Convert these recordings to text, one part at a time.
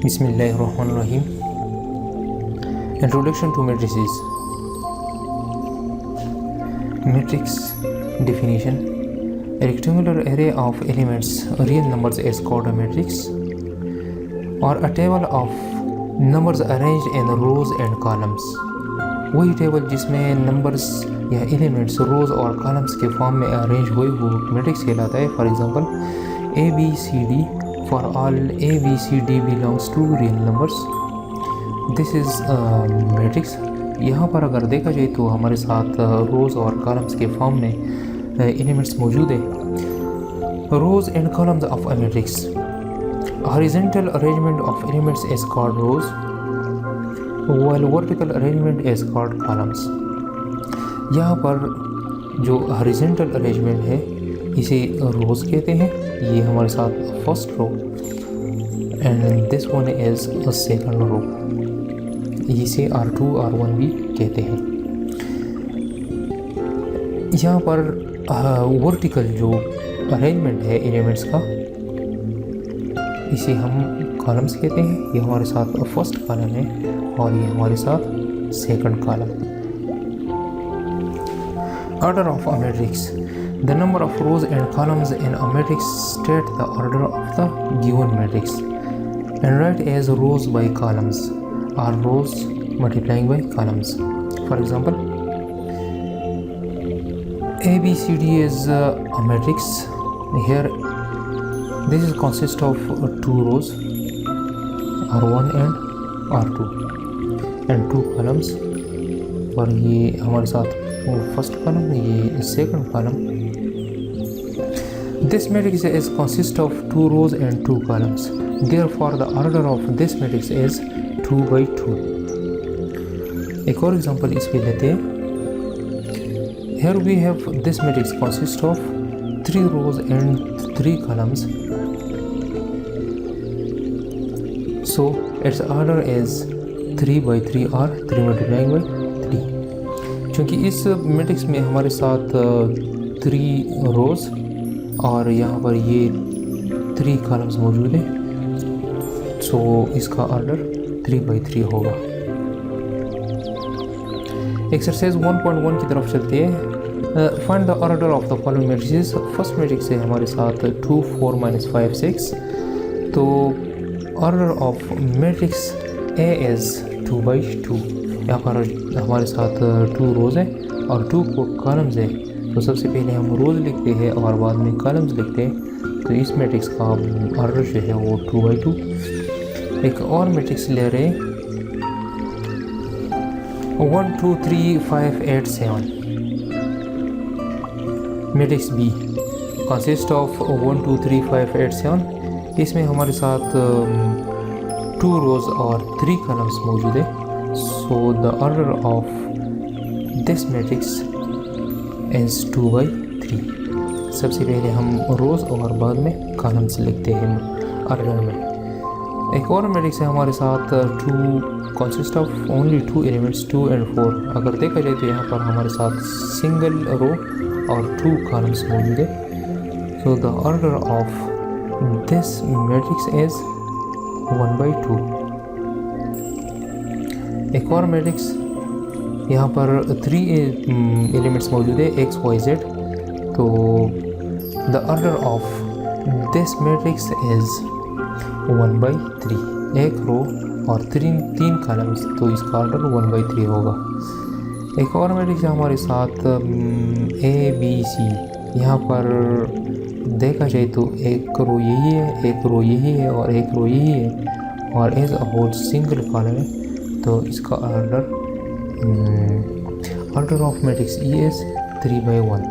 Bismillahirrahmanirrahim. Introduction to matrices. Matrix definition. A rectangular array of elements, real numbers, is called a matrix, or a table of numbers arranged in rows and columns. वही table जिसमें numbers या elements रोज़ और columns के form में arrange हुए वो matrix कहलाता है. For example A B C D, for all A B C D belongs to real numbers. This is matrix. यहाँ पर अगर देखा जाए तो हमारे साथ रोज़ और कॉलम्स के फॉर्म में एलिमेंट्स मौजूद है. Rows and columns of a matrix. Horizontal arrangement of elements is called rows, while vertical arrangement is called columns. यहाँ पर जो हॉरिजॉन्टल अरेंजमेंट है इसे रोज़ कहते हैं. ये हमारे साथ first row and this one is second row. इसे R2 R1 भी कहते हैं. यहाँ पर वर्टिकल जो अरेंजमेंट है एलिमेंट्स का इसे हम कॉलम्स कहते हैं. ये हमारे साथ फर्स्ट कॉलम है और ये हमारे साथ second column. Order of a matrix. The number of rows and columns in a matrix state the order of the given matrix and write as rows by columns और rows multiplying by columns. For example A B C D is a matrix. Here this is consist of two rows R1 and R2 and two columns. और ये हमारे साथ first column, ये second column. This matrix is consist of two rows and two columns. Therefore, the order of this matrix is 2 by 2. एक और example इस पे लेते हैं. Here we have this matrix consist of 3 rows and 3 columns. So its order is 3 by 3 or 3 multiplying by 3. क्योंकि इस matrix में हमारे साथ 3 रोज़ और यहाँ पर ये 3 कॉलम्स मौजूद हैं. सो इसका ऑर्डर 3 by 3 होगा. एक्सरसाइज 1.1 की तरफ चलते हैं. Find the order of the following matrices. First matrix है हमारे साथ 2 4 -5 6. तो order of matrix A is 2 by 2. यहाँ पर हमारे साथ 2 रोज़ हैं और 2 कॉलम्स हैं. तो सबसे पहले हम रोज़ लिखते हैं और बाद में कॉलम्स लिखते हैं. तो इस मैट्रिक्स का ऑर्डर जो है वो 2 by 2. एक और मैट्रिक्स ले रहे हैं 1 2 3 5 8 7. Matrix B consist of 1 2 3 5 8 7. इसमें हमारे साथ 2 रोज़ और 3 कॉलम्स मौजूद है. So the order of this matrix is 2 by 3. सबसे पहले हम रोज़ और बाद में कॉलम्स लिखते हैं ऑर्डर में. एक और मैट्रिक्स है हमारे साथ 2 consist of only 2 elements 2 and 4. अगर देखा जाए तो यहाँ पर हमारे साथ सिंगल रो और 2 कॉलम्स मौजूद है. So the order of this matrix is 1 by 2. एक और मैट्रिक्स यहाँ पर 3 एलिमेंट्स मौजूद है x y z. तो the order of this matrix is 1 by 3. एक रो और 3 कॉलम्स. तो इसका ऑर्डर 1 by 3 होगा. एक और मैट्रिक्स है हमारे साथ ए बी सी. यहाँ पर देखा जाए तो एक रो यही है, एक रो यही है और एक रो यही है और as a whole single column है. तो इसका order of matrix E is 3 by 1.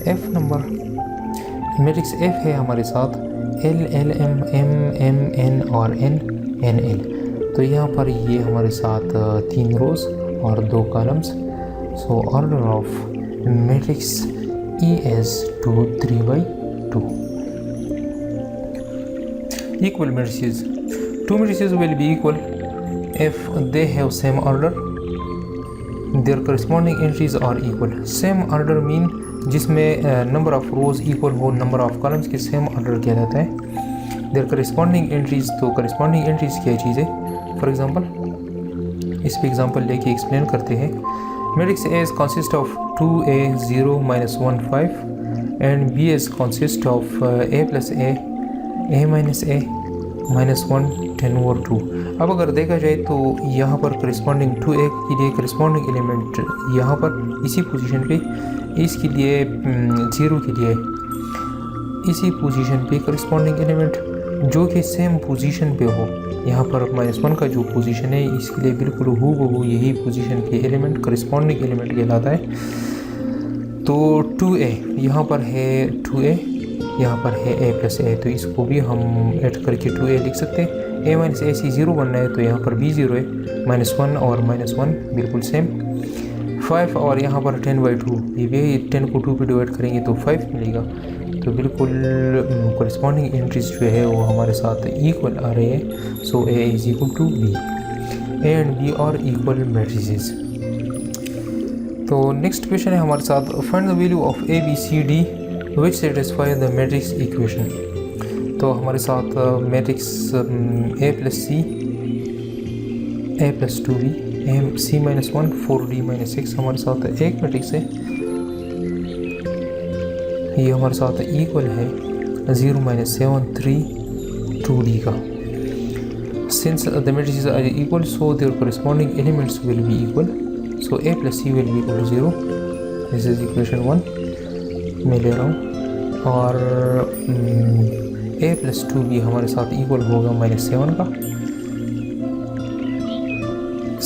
F number matrix F है हमारे साथ L L M M M N और एन एन एल. तो यहाँ पर ये हमारे साथ 3 रोज़ और 2 columns. So order of matrix E is 2 3 by 2. Equal matrices. 2 matrices will be equal if they have same order. Their corresponding entries are equal. Same order mean जिसमें number of rose equal हो, number of columns के same order किया जाता है. Their corresponding entries, तो corresponding entries क्या चीज़ है। For example इस पे एग्जांपल लेके एक्सप्लेन करते हैं। Matrix A is consist of 2a 0 -1 5 and B is consist of a + a minus a -1 10 over 2। अब अगर देखा जाए तो यहाँ पर करस्पॉन्डिंग 2a के लिए करस्पॉन्डिंग एलिमेंट यहाँ पर इसी पोजीशन पे, इसके लिए 0 के लिए इसी पोजीशन पे करस्पॉन्डिंग एलिमेंट जो कि सेम पोजीशन पे हो। यहाँ पर -1 का जो पोजीशन है इसके लिए बिल्कुल हूबहू यही पोजीशन के एलिमेंट करस्पॉन्डिंग एलिमेंट कहलाता है। तो 2a यहाँ पर है 2a, यहाँ पर है a + a, तो इसको भी हम ऐड करके 2a लिख सकते हैं। a - ac 0 बनना है तो यहाँ पर भी 0 है, -1 और -1 बिल्कुल सेम। 5 और यहाँ पर 10/2, ये भी 10 को 2 पे डिवाइड करेंगे तो 5 मिलेगा। तो बिल्कुल करस्पॉन्डिंग एंट्रीज जो है वो हमारे साथ इक्वल आ रहे हैं। So a is equal to b, a and b are equal matrices. तो नेक्स्ट क्वेश्चन है हमारे साथ, find the value of a b c d which satisfy the matrix equation. तो हमारे साथ matrix a + c, a + 2b, c - 1 4d - 6 हमारे साथ एक मैट्रिक्स है। ये हमारे साथ इक्वल है 0 - 7 3 2d का। Since the matrices are equal, so their corresponding elements will be equal. So a + c will be equal to 0. This is equation 1 मैं ले रहा हूँ। और a + 2b हमारे साथ इक्वल होगा -7 का,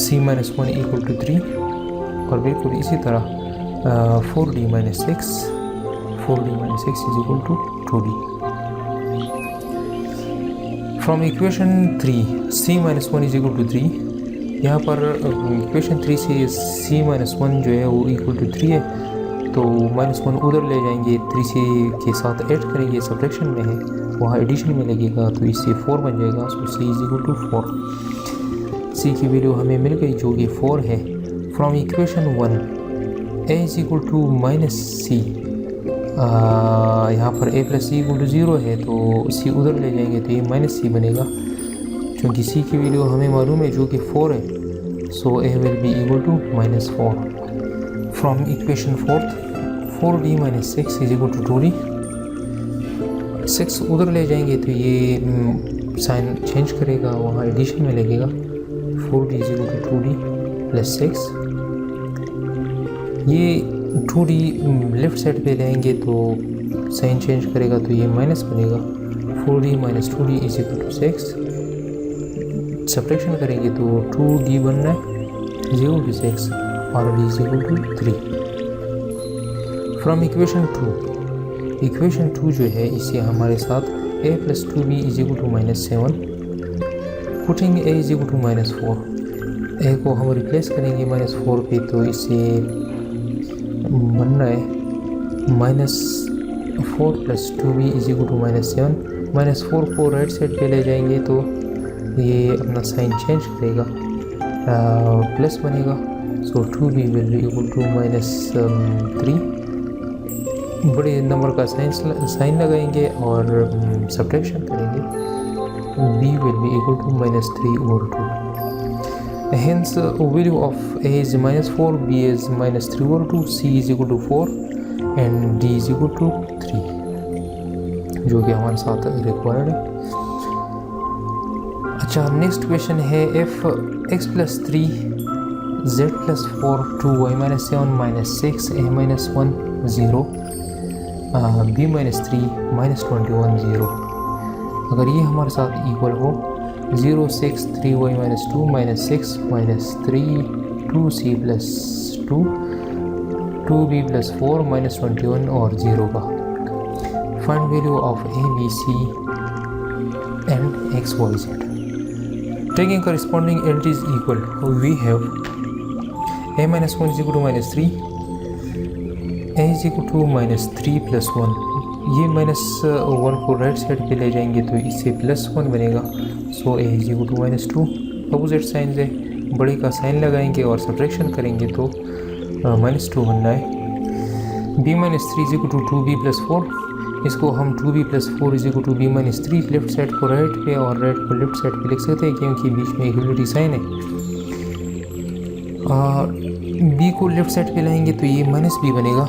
c - 1 इक्वल टू 3, और बिल्कुल इसी तरह 4d - 6 is equal to 2d. From equation 3 c - 1 is equal to 3। यहाँ पर इक्वेशन 3 से c - 1 जो है वो इक्वल टू 3 है, तो -1 उधर ले जाएंगे, 3 से के साथ ऐड करेंगे, सब्ट्रैक्शन में है, वहाँ एडिशन में लगेगा तो इससे 4 बन जाएगा। So c is equal to 4। c की वैल्यू हमें मिल गई जो कि 4 है। From equation 1 a is equal to -c, यहाँ पर a + c इक्वल टू 0 है तो c उधर ले जाएंगे तो ये -c बनेगा, क्योंकि c की वैल्यू हमें मालूम है जो कि 4 है। So a will be equal to -4। From equation 4d - 6 is equal to 2d, 6 उधर ले जाएंगे तो ये साइन चेंज करेगा, वहाँ एडिशन में लगेगा। 4d is equal to 2d + 6। ये 2d लेफ्ट साइड पे लेंगे तो साइन चेंज करेगा तो ये माइनस बनेगा। 4d - 2d is equal to 6। Subtraction करेंगे तो 2d बनना है 0 to 6 और d is equal to 3। From equation 2 जो है इसे हमारे साथ a + 2b is equal to -7, putting a is equal to -4, a को हम रिप्लेस करेंगे -4 पे तो इसे बन रहा है -4 + 2b इज इक्वल टू -7। -4 को राइट साइड पे ले जाएंगे तो ये अपना साइन चेंज करेगा, प्लस बनेगा। So 2b will be equal to -3। बड़े नंबर का साइन लगाएंगे और सब्ट्रैक्शन करेंगे, b will be equal to -3/2। Hence, value of a is -4, b is -3/2, c is equal to 4 and d is equal to 3, जो कि हमारे साथ रिक्वायर्ड है। अच्छा, नेक्स्ट क्वेश्चन है if x + 3 z + 4 2y - 7 - 6 a - 1 0 b - 3 - 21 0। अगर ये हमारे साथ इक्वल हो 0 6 3y - 2 - 6 - 3 2c + 2 2b + 4 - 21 और 0 का। Find value of a b c and x y z। Taking corresponding entries equal, we have a - 1 is equal to -3, a is equal to -3 + 1। ये -1 को right side पे ले जाएंगे तो इससे +1 बनेगा। So a is equal to -2। Opposite sign है, बड़े का साइन लगाएंगे और सब्ट्रैक्शन करेंगे तो -2 बनना है। b - 3 is equal to 2b + 4। इसको हम 2b + 4 = b - 3 लेफ्ट साइड को राइट पे और राइट को लेफ्ट साइड पे लिख सकते हैं, क्योंकि बीच में इक्वलिटी साइन है। और b को लेफ्ट साइड पे लाएंगे तो ये -b बनेगा,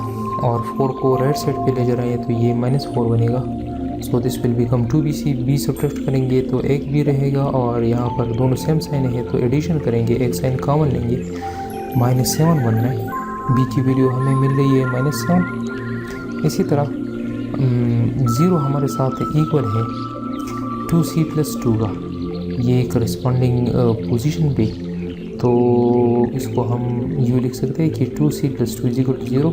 और 4 को राइट साइड पे ले जा रहे हैं तो ये -4 बनेगा। So this will become 2bc। b subtract करेंगे तो एक b रहेगा, और यहाँ पर दोनों सेम साइन है तो एडिशन करेंगे, एक साइन कॉमन लेंगे, -7 बनना है। b की वैल्यू हमें मिल रही है -7। इसी तरह 0 हमारे साथ इक्वल है 2c + 2 का, ये करस्पॉन्डिंग पोजीशन पे, तो इसको हम यूँ लिख सकते हैं कि 2c + 2 = 0।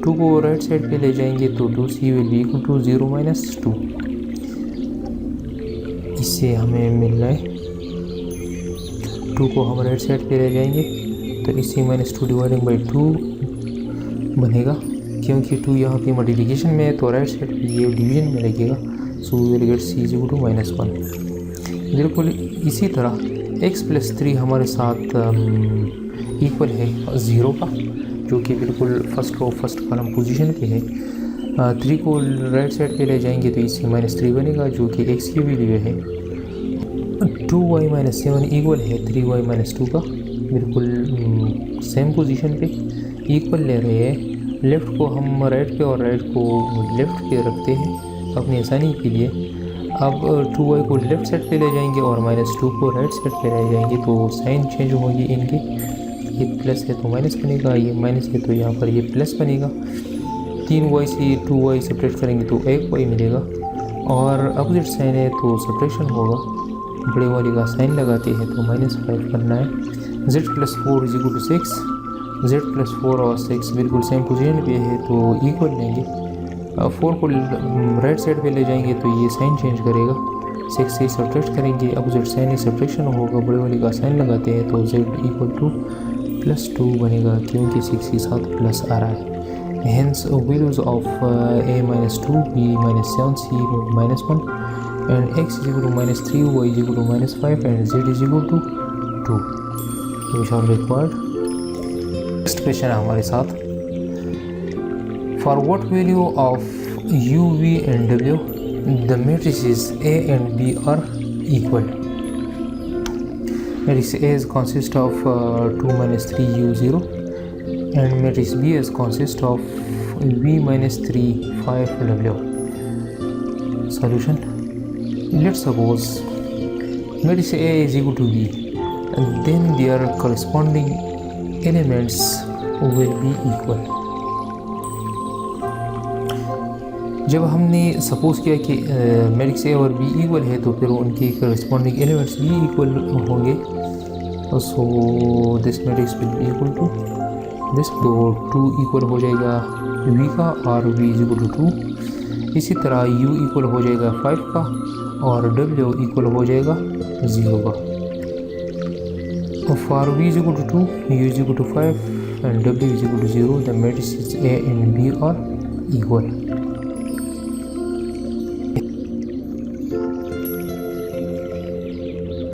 2 को राइट साइड पे ले जाएंगे तो 2c will be equal to 0 - 2। इससे हमें मिल रहा है 2 को हम राइट साइड पे ले जाएंगे तो इससे -2 / 2 बनेगा, क्योंकि 2 यहाँ पे मल्टीप्लिकेशन में है तो राइट साइड पे ये डिवीजन में लगेगा। So we will get c = -1। बिल्कुल इसी तरह x + 3 हमारे साथ इक्वल है 0 का, जो कि बिल्कुल फर्स्ट कॉलम पोजीशन पे है। 3 को राइट साइड पे ले जाएंगे तो इससे -3 बनेगा, जो कि x की वैल्यू है। 2y - 7 इक्वल है 3y - 2 का, बिल्कुल सेम पोजीशन पे इक्वल ले रहे हैं। लेफ़्ट को हम राइट पे और राइट को लेफ़्ट पे रखते हैं अपनी आसानी के लिए। अब 2y को लेफ़्ट साइड पे ले जाएंगे और -2 को राइट साइड पे ले जाएंगे तो साइन चेंज होगी इनकी, ये प्लस है तो माइनस बनेगा, ये माइनस है तो यहाँ पर ये प्लस बनेगा। 3y से 2y सब्ट्रैक्ट करेंगे तो 1y मिलेगा, और अपोजिट साइन है तो सब्ट्रैक्शन होगा, बड़े वाले का साइन लगाते हैं तो -5 करना है। z + 4 = 6, z + 4 और 6 बिल्कुल सेम पोजीशन पे है तो इक्वल लेंगे। 4 को राइट साइड पे ले जाएंगे तो ये साइन चेंज करेगा, 6 से सब्ट्रैक्ट करेंगे, अपोजिट साइन है सब्ट्रैक्शन होगा, बड़े वाले का साइन लगाते हैं तो z = +2 बनेगा, क्योंकि 6 के साथ प्लस आ रहा है। Hence values of a - 2, b - 7, c -1 and x = -3, y = -5 and z = 2, which are required। Next question है हमारे साथ, for what value of u, v and w the matrices A and B are equal? Matrix A is consist of 2 - 3 u 0 and matrix B is consist of v - 3 5 w. Solution: let's suppose matrix A is equal to B, and then their corresponding elements will be equal। जब हमने suppose किया कि matrix A और B equal है तो फिर उनके corresponding elements भी इक्वल होंगे। So this matrix will be equal to this, तो 2 इक्वल हो जाएगा v का और v = 2। इसी तरह u इक्वल हो जाएगा 5 का और w इक्वल हो जाएगा 0 का। For v = 2, u = 5 and w = 0, the matrices A and B are equal।